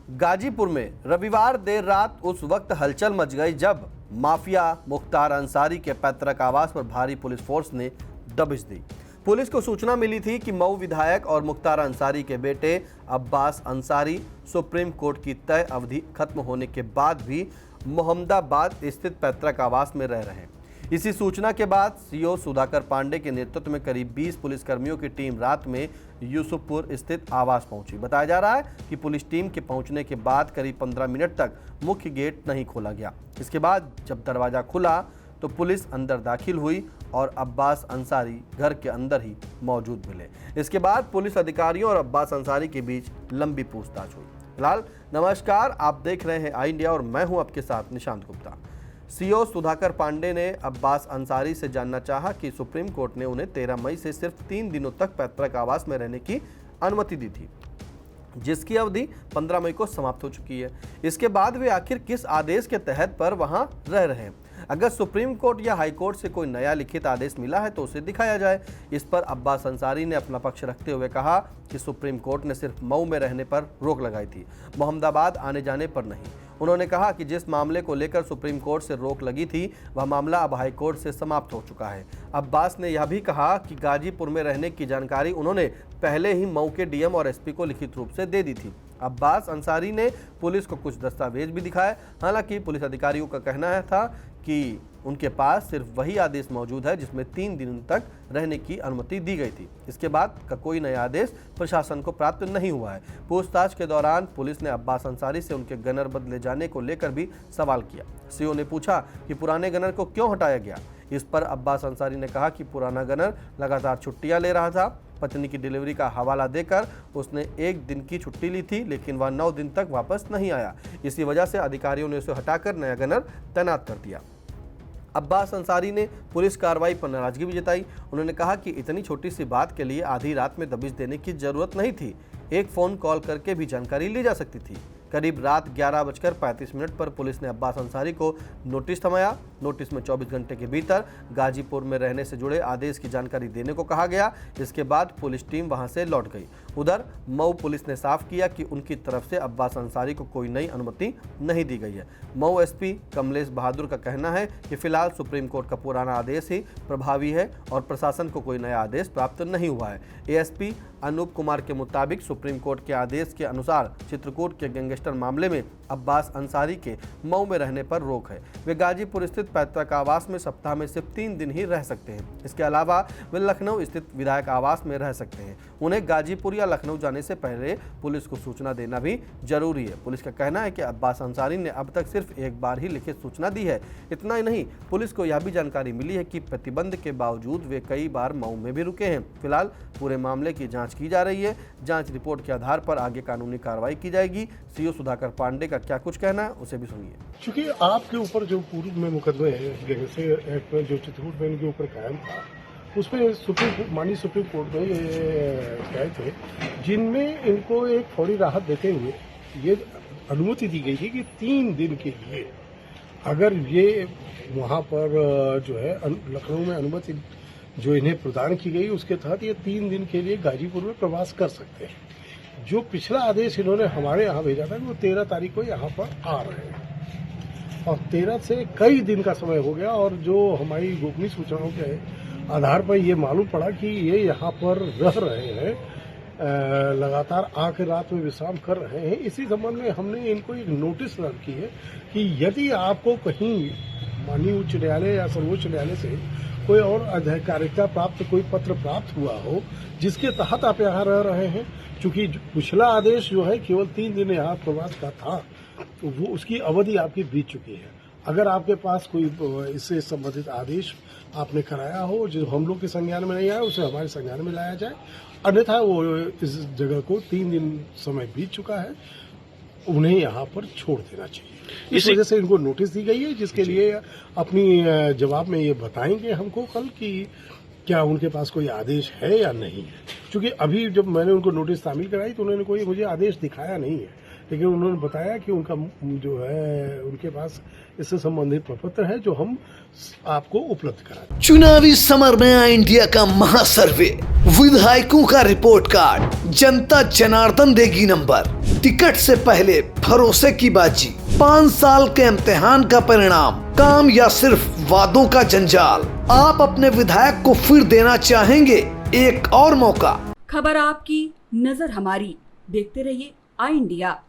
गाजीपुर में रविवार देर रात उस वक्त हलचल मच गई जब माफिया मुख्तार अंसारी के पैतृक आवास पर भारी पुलिस फोर्स ने दबिश दी। पुलिस को सूचना मिली थी कि मऊ विधायक और मुख्तार अंसारी के बेटे अब्बास अंसारी सुप्रीम कोर्ट की तय अवधि खत्म होने के बाद भी मोहम्मदाबाद स्थित पैतृक आवास में रह रहे हैं। इसी सूचना के बाद सीओ सुधाकर पांडे के नेतृत्व में करीब 20 पुलिसकर्मियों की टीम रात में यूसुफपुर स्थित आवास पहुंची। बताया जा रहा है कि पुलिस टीम के पहुंचने के बाद करीब 15 मिनट तक मुख्य गेट नहीं खोला गया। इसके बाद जब दरवाजा खुला तो पुलिस अंदर दाखिल हुई और अब्बास अंसारी घर के अंदर ही मौजूद मिले। इसके बाद पुलिस अधिकारियों और अब्बास अंसारी के बीच लंबी पूछताछ हुई। फिलहाल नमस्कार, आप देख रहे हैं आई इंडिया और मैं हूं आपके साथ निशांत गुप्ता। सीओ सुधाकर पांडे ने अब्बास अंसारी से जानना चाहा कि सुप्रीम कोर्ट ने उन्हें 13 मई से सिर्फ 3 दिनों तक पैतृक आवास में रहने की अनुमति दी थी, जिसकी अवधि 15 मई को समाप्त हो चुकी है। इसके बाद वे आखिर किस आदेश के तहत पर वहां रह रहे हैं? अगर सुप्रीम कोर्ट या हाई कोर्ट से कोई नया लिखित आदेश मिला है तो उसे दिखाया जाए। इस पर अब्बास अंसारी ने अपना पक्ष रखते हुए कहा कि सुप्रीम कोर्ट ने सिर्फ मऊ में रहने पर रोक लगाई थी, मोहम्मदाबाद आने जाने पर नहीं। उन्होंने कहा कि जिस मामले को लेकर सुप्रीम कोर्ट से रोक लगी थी वह मामला अब हाई कोर्ट से समाप्त हो चुका है। अब्बास ने यह भी कहा कि गाजीपुर में रहने की जानकारी उन्होंने पहले ही मऊ के डीएम और एसपी को लिखित रूप से दे दी थी। अब्बास अंसारी ने पुलिस को कुछ दस्तावेज भी दिखाए। हालांकि पुलिस अधिकारियों का कहना था कि उनके पास सिर्फ वही आदेश मौजूद है जिसमें 3 दिन तक रहने की अनुमति दी गई थी। इसके बाद का कोई नया आदेश प्रशासन को प्राप्त नहीं हुआ है। पूछताछ के दौरान पुलिस ने अब्बास अंसारी से उनके गनर बदले जाने को लेकर भी सवाल किया। सीओ ने पूछा कि पुराने गनर को क्यों हटाया गया। इस पर अब्बास अंसारी ने कहा कि पुराना गनर लगातार छुट्टियां ले रहा था। पत्नी की डिलीवरी का हवाला देकर उसने 1 दिन की छुट्टी ली थी, लेकिन वह 9 दिन तक वापस नहीं आया। इसी वजह से अधिकारियों ने उसे हटाकर नया गनर तैनात कर दिया। अब्बास अंसारी ने पुलिस कार्रवाई पर नाराजगी भी जताई। उन्होंने कहा कि इतनी छोटी सी बात के लिए आधी रात में दबिश देने की जरूरत नहीं थी। एक फ़ोन कॉल करके भी जानकारी ली जा सकती थी। करीब रात 11:35 पर पुलिस ने अब्बास अंसारी को नोटिस थमाया। नोटिस में 24 घंटे के भीतर गाजीपुर में रहने से जुड़े आदेश की जानकारी देने को कहा गया। इसके बाद पुलिस टीम वहां से लौट गई। उधर मऊ पुलिस ने साफ किया कि उनकी तरफ से अब्बास अंसारी को कोई नई अनुमति नहीं दी गई है। मऊ एसपी कमलेश बहादुर का कहना है कि फिलहाल सुप्रीम कोर्ट का पुराना आदेश ही प्रभावी है और प्रशासन को कोई नया आदेश प्राप्त नहीं हुआ है। एएसपी अनूप कुमार के मुताबिक सुप्रीम कोर्ट के आदेश के अनुसार चित्रकूट के गैंगस्टर मामले में अब्बास अंसारी के मऊ में रहने पर रोक है। वे गाजीपुर स्थित पैतृक आवास में सप्ताह में सिर्फ 3 दिन ही रह सकते हैं। इसके अलावा वे लखनऊ स्थित विधायक आवास में रह सकते हैं। उन्हें गाजीपुर या लखनऊ जाने से पहले पुलिस को सूचना देना भी जरूरी है। पुलिस का कहना है कि अब्बास अंसारी ने अब तक सिर्फ एक बार ही लिखित सूचना दी है। इतना ही नहीं, पुलिस को यह भी जानकारी मिली है कि प्रतिबंध के बावजूद वे कई बार मऊ में भी रुके हैं। फिलहाल पूरे मामले की जाँच की जा रही है। जाँच रिपोर्ट के आधार पर आगे कानूनी कार्रवाई की जाएगी। सीओ सुधाकर पांडे का क्या कुछ कहना है उसे भी सुनिए। क्योंकि आपके ऊपर जो पूर्व में मुकदमे हैं गैंगस्टर एक्ट में जो चित्रकूट में इनके ऊपर कायम था, उसमें माननीय सुप्रीम कोर्ट में ये गए थे, जिनमें इनको एक थोड़ी राहत देते हुए ये अनुमति दी गई थी कि 3 दिन के लिए अगर ये वहाँ पर जो है लखनऊ में अनुमति जो इन्हें प्रदान की गई उसके तहत ये 3 दिन के लिए गाजीपुर में प्रवास कर सकते हैं। जो पिछला आदेश इन्होंने हमारे यहाँ भेजा था वो 13 तारीख को यहाँ पर आ रहे हैं और 13 से कई दिन का समय हो गया और जो हमारी गोपनीय सूचनाओं के आधार पर ये मालूम पड़ा कि ये यहाँ पर रह रहे हैं, लगातार आकर रात में विश्राम कर रहे हैं। इसी संबंध में हमने इनको एक नोटिस जारी की है कि यदि आपको कहीं माननीय उच्च न्यायालय या सर्वोच्च न्यायालय से कोई और अधिकारिता प्राप्त कोई पत्र प्राप्त हुआ हो जिसके तहत आप यहाँ रह रहे हैं, चूंकि पिछला आदेश जो है केवल 3 दिन यहाँ प्रवास का था, तो वो उसकी अवधि आपकी बीत चुकी है। अगर आपके पास कोई इससे संबंधित आदेश आपने कराया हो जो हम लोग के संज्ञान में नहीं आया, उसे हमारे संज्ञान में लाया जाए। अन्यथा वो इस जगह को 3 दिन समय बीत चुका है, उन्हें यहाँ पर छोड़ देना चाहिए। इस वजह से इनको नोटिस दी गई है, जिसके लिए अपनी जवाब में ये बताएंगे हमको कल कि क्या उनके पास कोई आदेश है या नहीं है। क्योंकि अभी जब मैंने उनको नोटिस शामिल कराई तो उन्होंने कोई मुझे आदेश दिखाया नहीं है। लेकिन उन्होंने बताया कि उनका जो है उनके पास इससे संबंधित प्रपत्र है जो हम आपको उपलब्ध करा। चुनावी समर में इंडिया का महासर्वे, विधायकों का रिपोर्ट कार्ड, जनता जनार्दन देगी नंबर, टिकट से पहले भरोसे की बाजी, 5 साल के इम्तिहान का परिणाम, काम या सिर्फ वादों का जंजाल। आप अपने विधायक को फिर देना चाहेंगे एक और मौका? खबर आपकी, नजर हमारी। देखते रहिए आई इंडिया।